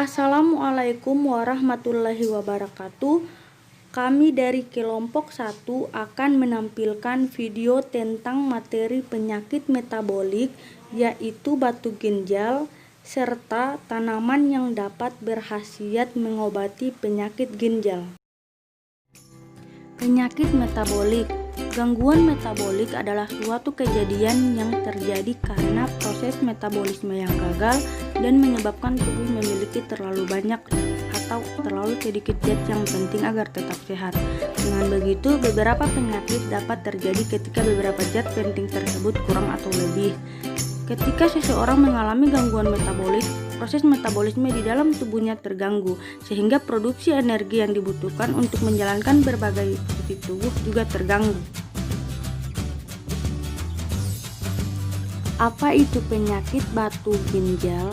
Assalamualaikum warahmatullahi wabarakatuh. Kami dari kelompok 1 akan menampilkan video tentang materi penyakit metabolik, yaitu batu ginjal, serta tanaman yang dapat berkhasiat mengobati penyakit ginjal. Penyakit metabolik. Gangguan metabolik adalah suatu kejadian yang terjadi karena proses metabolisme yang gagal dan menyebabkan tubuh memiliki terlalu banyak atau terlalu sedikit zat yang penting agar tetap sehat. Dengan begitu, beberapa penyakit dapat terjadi ketika beberapa zat penting tersebut kurang atau lebih. Ketika seseorang mengalami gangguan metabolik, proses metabolisme di dalam tubuhnya terganggu, sehingga produksi energi yang dibutuhkan untuk menjalankan berbagai fungsi tubuh juga terganggu. Apa itu penyakit batu ginjal?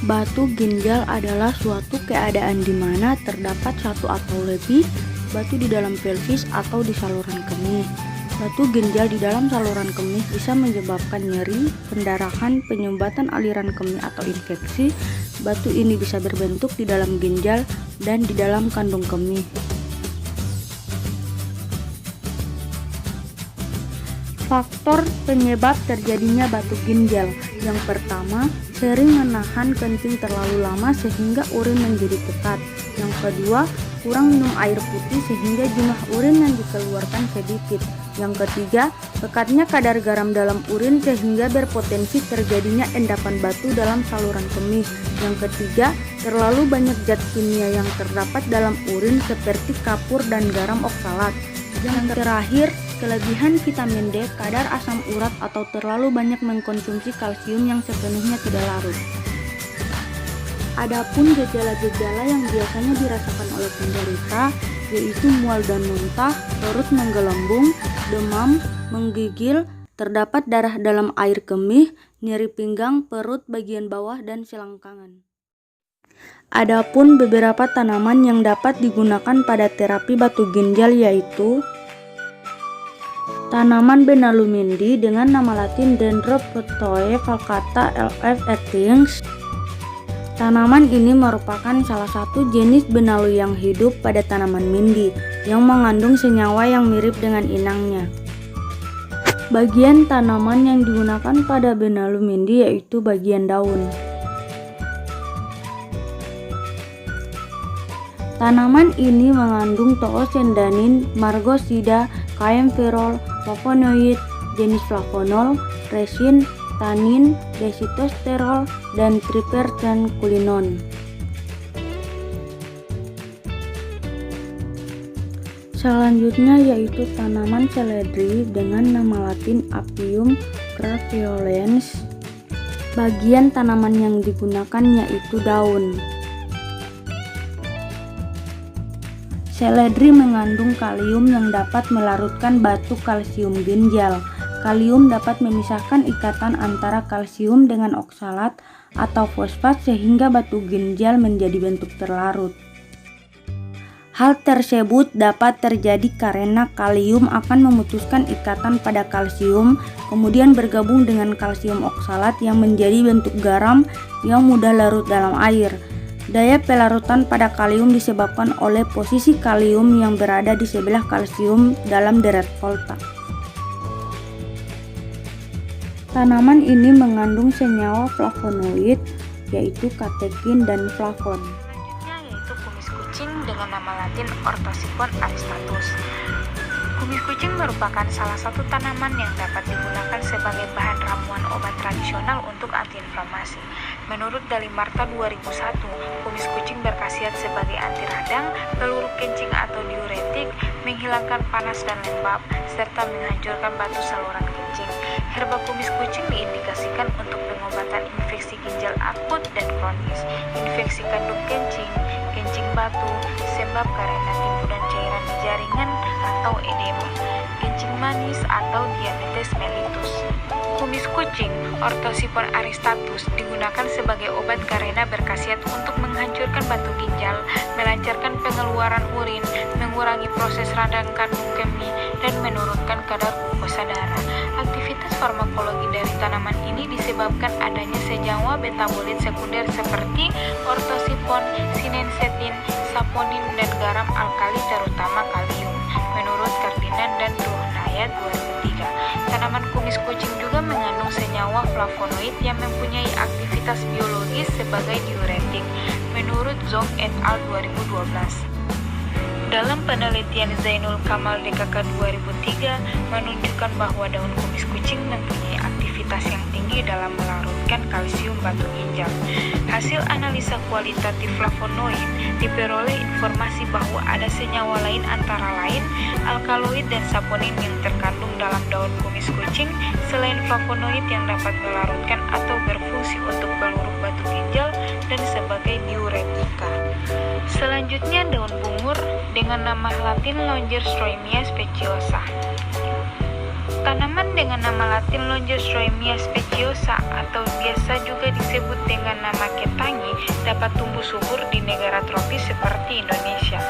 Batu ginjal adalah suatu keadaan di mana terdapat satu atau lebih batu di dalam pelvis atau di saluran kemih. Batu ginjal di dalam saluran kemih bisa menyebabkan nyeri, pendarahan, penyumbatan aliran kemih atau infeksi. Batu ini bisa berbentuk di dalam ginjal dan di dalam kandung kemih. Faktor penyebab terjadinya batu ginjal. Yang pertama, sering menahan kencing terlalu lama sehingga urin menjadi pekat. Yang kedua, kurang minum air putih sehingga jumlah urin yang dikeluarkan sedikit. Yang ketiga, pekatnya kadar garam dalam urin sehingga berpotensi terjadinya endapan batu dalam saluran kemih. Yang ketiga, terlalu banyak zat kimia yang terdapat dalam urin seperti kapur dan garam oksalat. Yang terakhir, kelebihan vitamin D, kadar asam urat atau terlalu banyak mengkonsumsi kalsium yang sepenuhnya tidak larut. Adapun gejala-gejala yang biasanya dirasakan oleh penderita yaitu mual dan muntah, perut menggelembung, demam, menggigil, terdapat darah dalam air kemih, nyeri pinggang, perut bagian bawah, dan selangkangan. Adapun beberapa tanaman yang dapat digunakan pada terapi batu ginjal yaitu tanaman Benalumindi dengan nama latin Dendrophytoe falcata LF ethiens. Tanaman ini merupakan salah satu jenis benalu yang hidup pada tanaman mindi yang mengandung senyawa yang mirip dengan inangnya. Bagian tanaman yang digunakan pada benalu mindi yaitu bagian daun. Tanaman ini mengandung toosendanin, margosida, kaempferol, flavonoid, jenis flavonol, resin, tanin, desitosterol, dan tripertenkulinon. Selanjutnya yaitu tanaman seledri dengan nama latin Apium graveolens. Bagian tanaman yang digunakan yaitu daun. Seledri mengandung kalium yang dapat melarutkan batu kalsium ginjal. Kalium dapat memisahkan ikatan antara kalsium dengan oksalat atau fosfat sehingga batu ginjal menjadi bentuk terlarut. Hal tersebut dapat terjadi karena kalium akan memutuskan ikatan pada kalsium, kemudian bergabung dengan kalsium oksalat yang menjadi bentuk garam yang mudah larut dalam air. Daya pelarutan pada kalium disebabkan oleh posisi kalium yang berada di sebelah kalsium dalam deret volta. Tanaman ini mengandung senyawa flavonoid yaitu katekin dan flavon. Selanjutnya yaitu kumis kucing dengan nama latin Orthosipon aristatus. Kumis kucing merupakan salah satu tanaman yang dapat digunakan sebagai bahan ramuan obat tradisional untuk antiinflamasi. Menurut Dalimarta 2001, kumis kucing berkhasiat sebagai anti radang, peluru kencing atau diuretik, menghilangkan panas dan lembab, serta menghancurkan batu saluran kencing. Herba kumis kucing diindikasikan untuk pengobatan infeksi ginjal akut dan kronis, infeksi kandung kencing, kencing batu, sebab karena timbunan cairan di jaringan atau edema, kencing manis atau diabetes mellitus. Kumis kucing, Orthosipon aristatus, digunakan sebagai obat karena berkhasiat untuk menghancurkan batu ginjal, melancarkan pengeluaran urin, mengurangi proses radang kandung kemih, dan menurunkan kadar glukosa darah. Aktivitas farmakologi dari tanaman ini disebabkan adanya senyawa metabolit sekunder seperti ortosifon, sinensetin, saponin, dan garam alkali terutama kalium, menurut Ferdinand dan Druhnayat 2003. Tanaman kumis kucing juga mengandung senyawa flavonoid yang mempunyai aktivitas biologis sebagai diuretik, menurut Zhong et al. 2012. Dalam penelitian Zainul Kamal DKK 2003 menunjukkan bahwa daun kumis kucing mempunyai aktivitas yang tinggi dalam melarutkan kalsium batu ginjal. Hasil analisa kualitatif flavonoid diperoleh informasi bahwa ada senyawa lain antara lain alkaloid dan saponin yang terkandung dalam daun kumis kucing selain flavonoid yang dapat melarutkan atau berfungsi untuk peluru batu ginjal dan sebagai diuretika. Selanjutnya daun bungur dengan nama Latin Longerstroemia speciosa. Tanaman dengan nama Latin Longerstroemia speciosa atau biasa juga disebut dengan nama ketangi dapat tumbuh subur di negara tropis seperti Indonesia.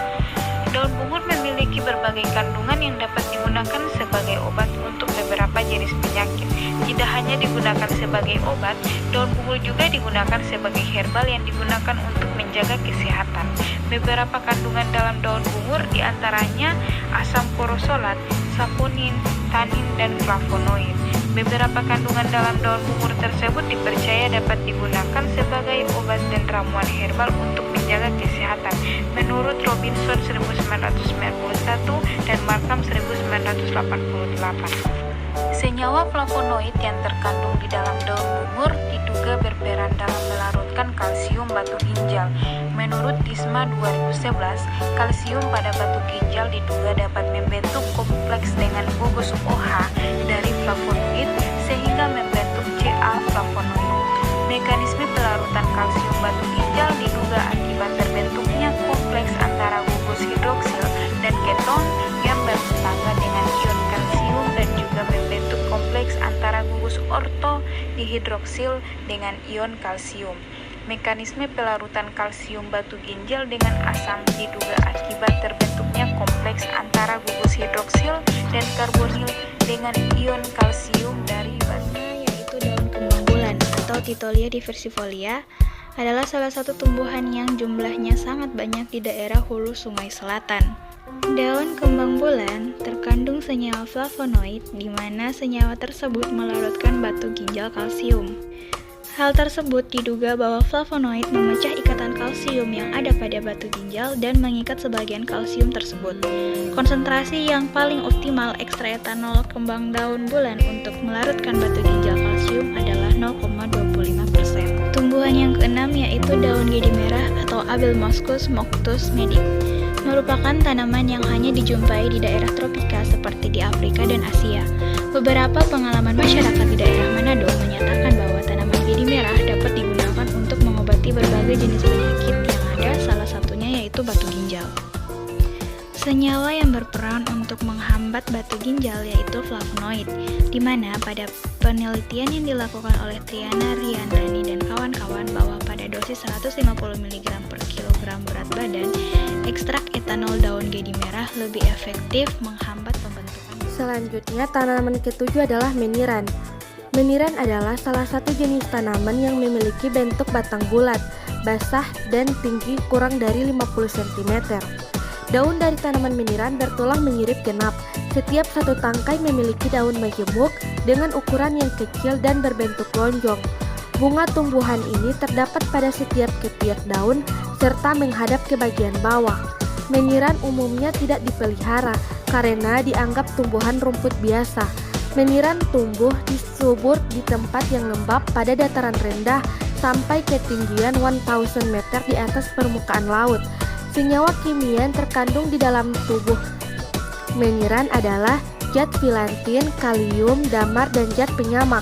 Daun bungur memiliki berbagai kandungan yang dapat digunakan sebagai obat untuk beberapa jenis penyakit. Tidak hanya digunakan sebagai obat, daun bungur juga digunakan sebagai herbal yang digunakan untuk menjaga kesehatan. Beberapa kandungan dalam daun bungur diantaranya asam korosolat, saponin, tanin, dan flavonoid. Beberapa kandungan dalam daun bungur tersebut dipercaya dapat digunakan sebagai obat dan ramuan herbal untuk menjaga kesehatan, menurut Robinson 1991 dan Markham 1988. Senyawa flavonoid yang terkandung di dalam daun bungur diduga berperan dalam melarutkan kalsium batu ginjal. Menurut Disma 2011, kalsium pada batu ginjal diduga dapat membentuk kompleks dengan gugus OH dari flavonoid sehingga membentuk Ca-flavonoid. Mekanisme pelarutan kalsium batu ginjal diduga akibat terbentuknya kompleks antara gugus hidroksil dan keton yang bertetangga dengan ion kalsium dan juga membentuk kompleks antara gugus orto dihidroksil dengan ion kalsium. Mekanisme pelarutan kalsium batu ginjal dengan asam diduga akibat terbentuknya kompleks antara gugus hidroksil dan karbonil dengan ion kalsium dari batu. Yaitu daun kembang bulan atau Titholia diversifolia adalah salah satu tumbuhan yang jumlahnya sangat banyak di daerah hulu Sungai Selatan. Daun kembang bulan terkandung senyawa flavonoid di mana senyawa tersebut melarutkan batu ginjal kalsium. Hal tersebut diduga bahwa flavonoid memecah ikatan kalsium yang ada pada batu ginjal dan mengikat sebagian kalsium tersebut. Konsentrasi yang paling optimal ekstra etanol kembang daun bulan untuk melarutkan batu ginjal kalsium adalah 0,25%. Tumbuhan yang keenam yaitu daun gedi merah atau Abelmoschus moctus medic. Merupakan tanaman yang hanya dijumpai di daerah tropika seperti di Afrika dan Asia. Beberapa pengalaman masyarakat di daerah Manado menyatakan bahwa tanaman gedi merah dapat digunakan untuk mengobati berbagai jenis penyakit yang ada, salah satunya yaitu batu ginjal. Senyawa yang berperan untuk menghambat batu ginjal yaitu flavonoid, di mana pada penelitian yang dilakukan oleh Triana Riandani dan kawan-kawan bahwa pada dosis 150 mg per kilogram berat badan, ekstrak etanol daun gedi merah lebih efektif menghambat pembentukan. Selanjutnya, tanaman ketujuh adalah meniran. Meniran adalah salah satu jenis tanaman yang memiliki bentuk batang bulat, basah, dan tinggi kurang dari 50 cm. Daun dari tanaman meniran bertulang menyirip genap. Setiap satu tangkai memiliki daun majemuk dengan ukuran yang kecil dan berbentuk lonjong. Bunga tumbuhan ini terdapat pada setiap ketiak daun serta menghadap ke bagian bawah. Meniran umumnya tidak dipelihara karena dianggap tumbuhan rumput biasa. Meniran tumbuh subur di tempat yang lembab pada dataran rendah sampai ketinggian 1000 meter di atas permukaan laut. Senyawa kimia yang terkandung di dalam tubuh meniran adalah zat filantin, kalium, damar, dan zat penyamak.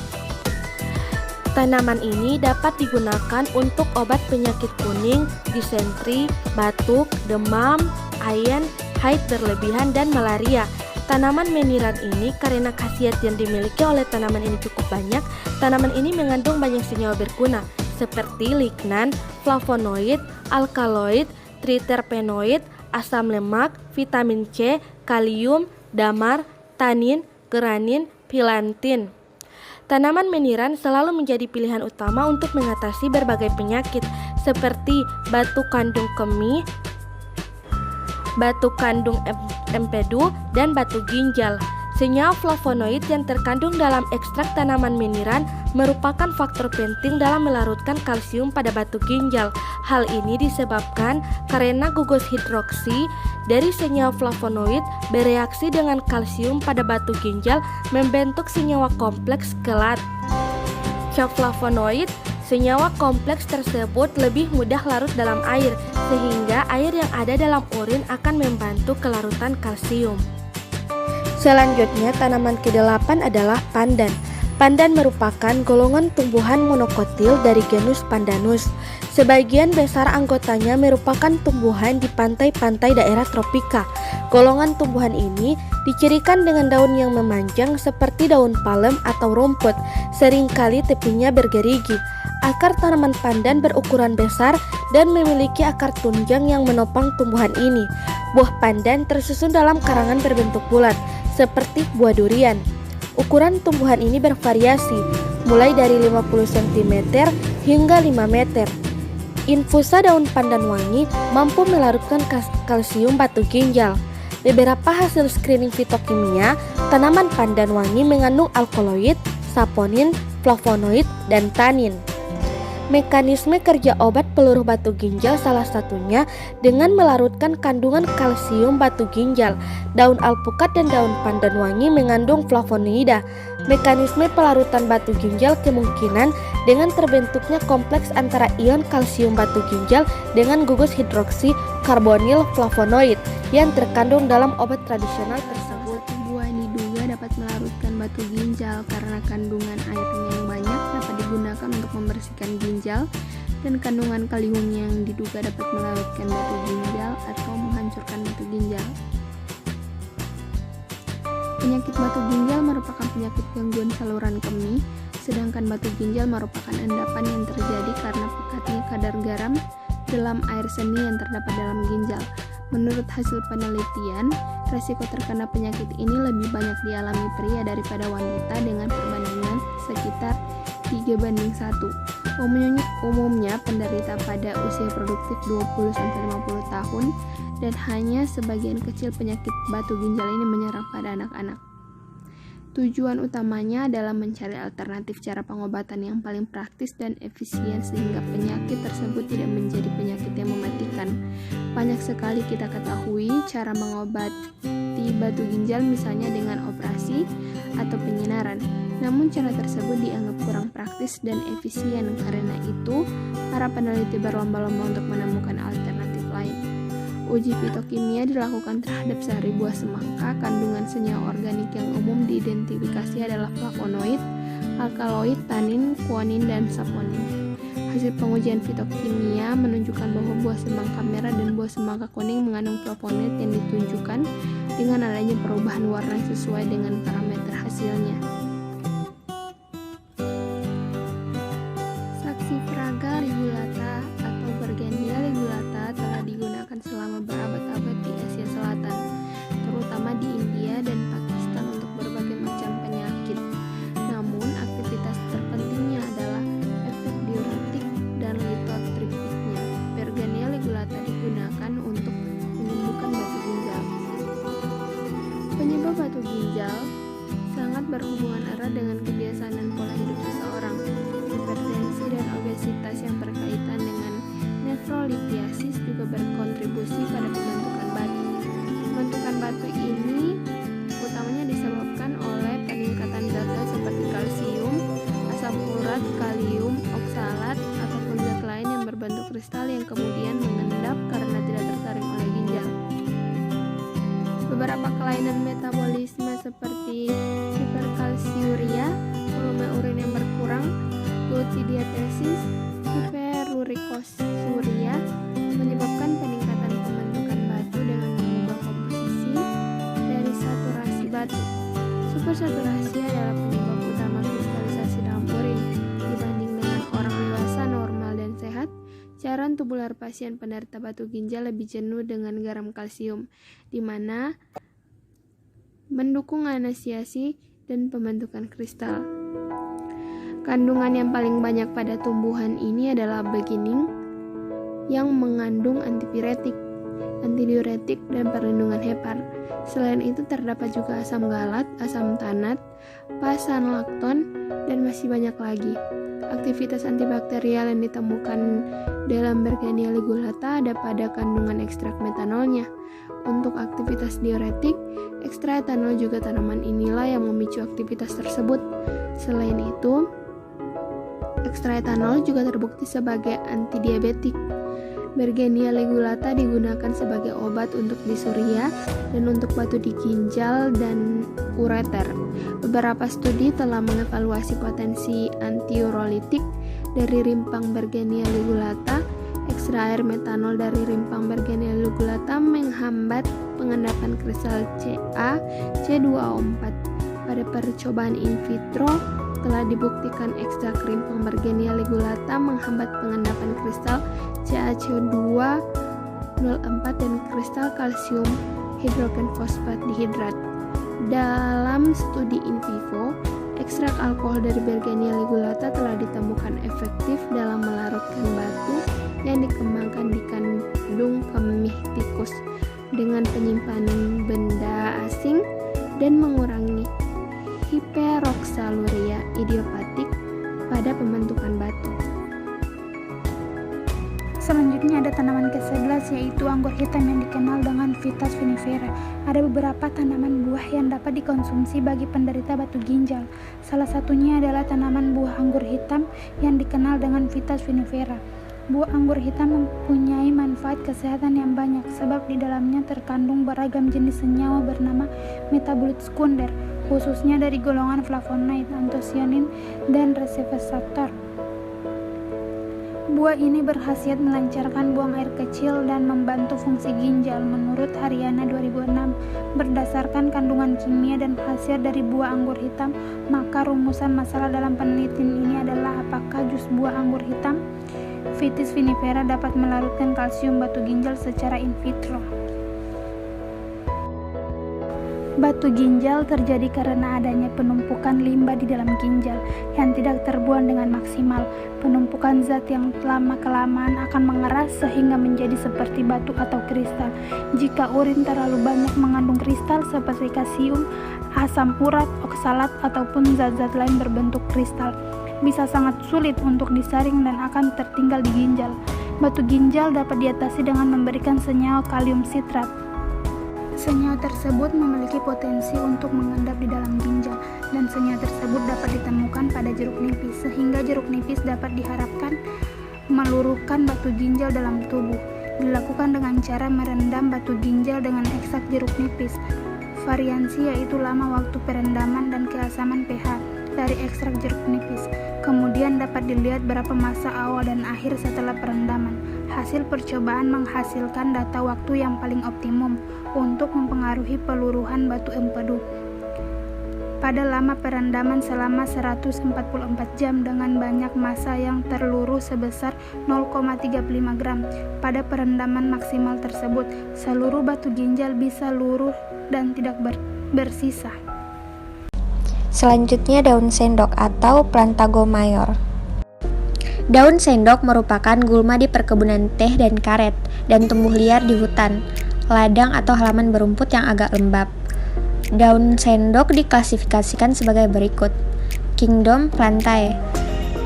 Tanaman ini dapat digunakan untuk obat penyakit kuning, disentri, batuk, demam, ayen, haid berlebihan, dan malaria. Tanaman meniran ini karena khasiat yang dimiliki oleh tanaman ini cukup banyak, tanaman ini mengandung banyak senyawa berguna seperti lignan, flavonoid, alkaloid, triterpenoid, asam lemak, vitamin C, kalium, damar, tanin, geranin, Pilantin. Tanaman meniran selalu menjadi pilihan utama untuk mengatasi berbagai penyakit seperti batu kandung kemih, batu kandung empedu, dan batu ginjal. Senyawa flavonoid yang terkandung dalam ekstrak tanaman meniran merupakan faktor penting dalam melarutkan kalsium pada batu ginjal. Hal ini disebabkan karena gugus hidroksi dari senyawa flavonoid bereaksi dengan kalsium pada batu ginjal membentuk senyawa kompleks kelat. Flavonoid, senyawa kompleks tersebut lebih mudah larut dalam air, sehingga air yang ada dalam urin akan membantu kelarutan kalsium. Selanjutnya, tanaman ke-8 adalah pandan. Pandan merupakan golongan tumbuhan monokotil dari genus Pandanus. Sebagian besar anggotanya merupakan tumbuhan di pantai-pantai daerah tropika. Golongan tumbuhan ini dicirikan dengan daun yang memanjang seperti daun palem atau rumput. Seringkali tepinya bergerigi. Akar tanaman pandan berukuran besar dan memiliki akar tunjang yang menopang tumbuhan ini. Buah pandan tersusun dalam karangan berbentuk bulat, seperti buah durian. Ukuran tumbuhan ini bervariasi, mulai dari 50 cm hingga 5 meter. Infusa daun pandan wangi mampu melarutkan kalsium batu ginjal. Beberapa hasil screening fitokimia, tanaman pandan wangi mengandung alkaloid, saponin, flavonoid, dan tanin. Mekanisme kerja obat peluruh batu ginjal salah satunya dengan melarutkan kandungan kalsium batu ginjal. Daun alpukat dan daun pandan wangi mengandung flavonoida. Mekanisme pelarutan batu ginjal kemungkinan dengan terbentuknya kompleks antara ion kalsium batu ginjal dengan gugus hidroksi karbonil flavonoid yang terkandung dalam obat tradisional tersebut. Buah diduga dapat melarutkan batu ginjal karena kandungan airnya yang banyak dapat digunakan untuk membersihkan ginjal, dan kandungan kalium yang diduga dapat melarutkan batu ginjal atau menghancurkan batu ginjal. Penyakit batu ginjal merupakan penyakit gangguan saluran kemih, sedangkan batu ginjal merupakan endapan yang terjadi karena pekatnya kadar garam dalam air seni yang terdapat dalam ginjal. Menurut hasil penelitian, resiko terkena penyakit ini lebih banyak dialami pria daripada wanita dengan perbandingan sekitar 3:1. Umumnya penderita pada usia produktif 20-50 tahun, dan hanya sebagian kecil penyakit batu ginjal ini menyerang pada anak-anak. Tujuan utamanya adalah mencari alternatif cara pengobatan yang paling praktis dan efisien sehingga penyakit tersebut tidak menjadi penyakit yang mematikan. Banyak sekali kita ketahui cara mengobati batu ginjal, misalnya dengan operasi atau penyinaran. Namun cara tersebut dianggap kurang praktis dan efisien. Karena itu, para peneliti berlomba-lomba untuk menemukan alternatif lain. Uji fitokimia dilakukan terhadap sehari buah semangka. Kandungan senyawa organik yang umum diidentifikasi adalah flavonoid, alkaloid, tanin, kuanin, dan saponin. Hasil pengujian fitokimia menunjukkan bahwa buah semangka merah dan buah semangka kuning mengandung flavonoid yang ditunjukkan dengan adanya perubahan warna sesuai dengan parameter hasilnya. Saxifraga ligulata atau Bergensia ligulata telah digunakan selama berabad-abad di Asia Selatan, terutama di India dan Pakistan untuk berbagai macam penyakit. Namun, aktivitas terpentingnya adalah efek diuretik dan litotropiknya. Bergensia ligulata digunakan untuk menyembuhkan batu ginjal. Penyebab batu ginjal sangat berhubungan erat dengan kebiasaan dan pola hidup seseorang. Hipertensi dan obesitas yang berkaitan dengan nefrolitiasis juga berkontribusi pada pembentukan batu. Pembentukan batu ini utamanya disebabkan oleh peningkatan zat seperti kalsium, asam urat, kalium, oksalat, ataupun zat lain yang berbentuk kristal yang kemudian mengendap karena tidak tersaring oleh ginjal. Beberapa kelainan metabolisme seperti hiperkalsiuria, volume urin yang berkurang, glucidiatesis, hiperurikosuria menyebabkan peningkatan pembentukan batu dengan mengubah komposisi dari saturasi batu. Supersaturasi adalah penyebab utama kristalisasi dalam urin. Dibanding dengan orang dewasa normal dan sehat, cairan tubular pasien penderita batu ginjal lebih jenuh dengan garam kalsium, di mana mendukung anestesi dan pembentukan kristal. Kandungan yang paling banyak pada tumbuhan ini adalah beginning yang mengandung antipiretik, antidiuretik, dan perlindungan hepar. Selain itu terdapat juga asam galat, asam tanat, pasanlakton, dan masih banyak lagi. Aktivitas antibakterial yang ditemukan dalam Bergenia ligulata ada pada kandungan ekstrak metanolnya. Untuk aktivitas diuretik, ekstrak etanol juga tanaman inilah yang memicu aktivitas tersebut. Selain itu, ekstrak etanol juga terbukti sebagai antidiabetik. Bergenia ligulata digunakan sebagai obat untuk disuria dan untuk batu di ginjal dan ureter. Beberapa studi telah mengevaluasi potensi antiurolitik dari rimpang Bergenia ligulata. Ekstrak air metanol dari rimpang Bergenia ligulata menghambat pengendapan kristal CaC2O4. Pada percobaan in vitro, telah dibuktikan ekstrak rimpang Bergenia ligulata menghambat pengendapan kristal CaC204 dan kristal kalsium hidrogen fosfat dihidrat. Dalam studi in vivo, ekstrak alkohol dari Bergenia ligulata telah ditemukan efektif dalam melarutkan batu yang dikembangkan di kandung kemih tikus dengan penyimpanan benda asing dan mengurangi hiperoksaluria idiopatik pada pembentukan batu. Selanjutnya ada tanaman ke-11 yaitu anggur hitam yang dikenal dengan Vitis vinifera. Ada beberapa tanaman buah yang dapat dikonsumsi bagi penderita batu ginjal. Salah satunya adalah tanaman buah anggur hitam yang dikenal dengan Vitis vinifera. Buah anggur hitam mempunyai manfaat kesehatan yang banyak sebab di dalamnya terkandung beragam jenis senyawa bernama metabolit sekunder, khususnya dari golongan flavonoid, antosianin, dan resveratrol. Buah ini berkhasiat melancarkan buang air kecil dan membantu fungsi ginjal. Menurut Haryana 2006, berdasarkan kandungan kimia dan khasiat dari buah anggur hitam, maka rumusan masalah dalam penelitian ini adalah apakah jus buah anggur hitam Vitis vinifera dapat melarutkan kalsium batu ginjal secara in vitro. Batu ginjal terjadi karena adanya penumpukan limbah di dalam ginjal yang tidak terbuang dengan maksimal. Penumpukan zat yang lama-kelamaan akan mengeras sehingga menjadi seperti batu atau kristal. Jika urin terlalu banyak mengandung kristal seperti kalsium, asam urat, oksalat, ataupun zat-zat lain berbentuk kristal, bisa sangat sulit untuk disaring dan akan tertinggal di ginjal. Batu ginjal dapat diatasi dengan memberikan senyawa kalium sitrat. Senyawa tersebut memiliki potensi untuk mengendap di dalam ginjal, dan senyawa tersebut dapat ditemukan pada jeruk nipis, sehingga jeruk nipis dapat diharapkan meluruhkan batu ginjal dalam tubuh. Dilakukan dengan cara merendam batu ginjal dengan ekstrak jeruk nipis. Variansi yaitu lama waktu perendaman dan keasaman pH dari ekstrak jeruk nipis. Kemudian dapat dilihat berapa masa awal dan akhir setelah perendaman. Hasil percobaan menghasilkan data waktu yang paling optimum untuk mempengaruhi peluruhan batu empedu. Pada lama perendaman selama 144 jam dengan banyak massa yang terluruh sebesar 0,35 gram. Pada perendaman maksimal tersebut, seluruh batu ginjal bisa luruh dan tidak bersisa. Selanjutnya daun sendok atau Plantago mayor. Daun sendok merupakan gulma di perkebunan teh dan karet dan tumbuh liar di hutan, ladang atau halaman berumput yang agak lembab. Daun sendok diklasifikasikan sebagai berikut: Kingdom Plantae,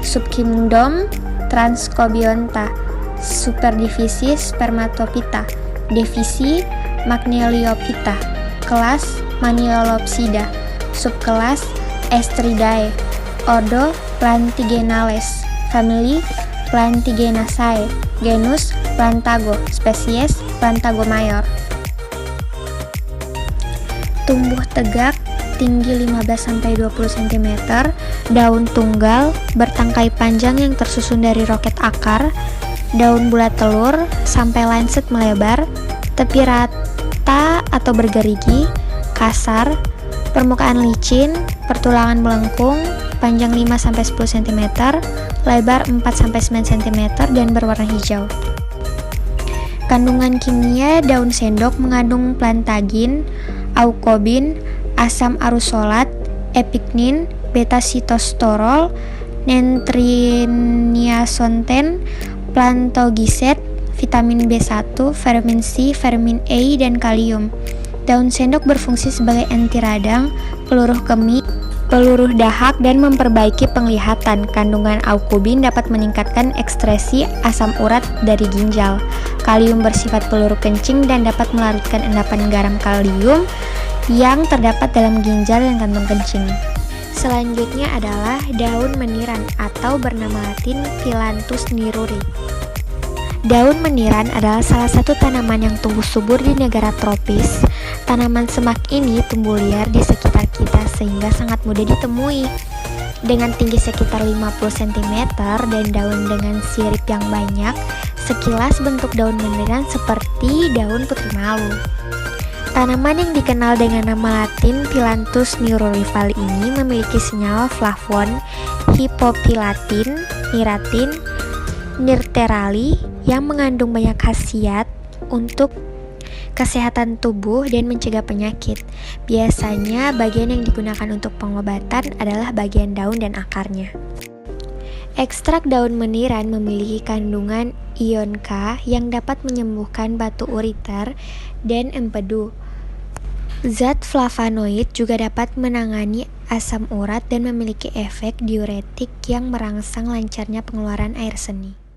Subkingdom Transcobionta, Superdivisi Spermatophyta, Divisi Magnoliophyta, Kelas Maniolopsida, Subkelas Estridae, Ordo Plantigenales, Family Plantigenaceae, Genus Plantago, Spesies Plantago mayor. Tumbuh tegak, tinggi 15-20 cm, daun tunggal, bertangkai panjang yang tersusun dari roket akar, daun bulat telur sampai lancet melebar, tepi rata atau bergerigi, kasar, permukaan licin, pertulangan melengkung, panjang 5-10 cm, lebar 4-9 cm, dan berwarna hijau. Kandungan kimia daun sendok mengandung plantagin, aukobin, asam arusolat, epiknin, beta-sitosterol, niacinamide, plantogiset, vitamin B1, vitamin C, vitamin A, dan kalium. Daun sendok berfungsi sebagai anti radang, peluruh kemih, peluruh dahak, dan memperbaiki penglihatan. Kandungan aukubin dapat meningkatkan ekskresi asam urat dari ginjal. Kalium bersifat peluru kencing dan dapat melarutkan endapan garam kalium yang terdapat dalam ginjal dan kantung kencing. Selanjutnya adalah daun meniran atau bernama latin Phyllanthus niruri. Daun meniran adalah salah satu tanaman yang tumbuh subur di negara tropis. Tanaman semak ini tumbuh liar di sekitar kita sehingga sangat mudah ditemui. Dengan tinggi sekitar 50 cm dan daun dengan sirip yang banyak, sekilas bentuk daun meniran seperti daun putri malu. Tanaman yang dikenal dengan nama latin Phyllanthus nirurifoli ini memiliki senyawa flavon, hipopilatin, miratin, nirterali yang mengandung banyak khasiat untuk kesehatan tubuh dan mencegah penyakit. Biasanya bagian yang digunakan untuk pengobatan adalah bagian daun dan akarnya. Ekstrak daun meniran memiliki kandungan ion K yang dapat menyembuhkan batu ureter dan empedu. Zat flavonoid juga dapat menangani asam urat dan memiliki efek diuretik yang merangsang lancarnya pengeluaran air seni.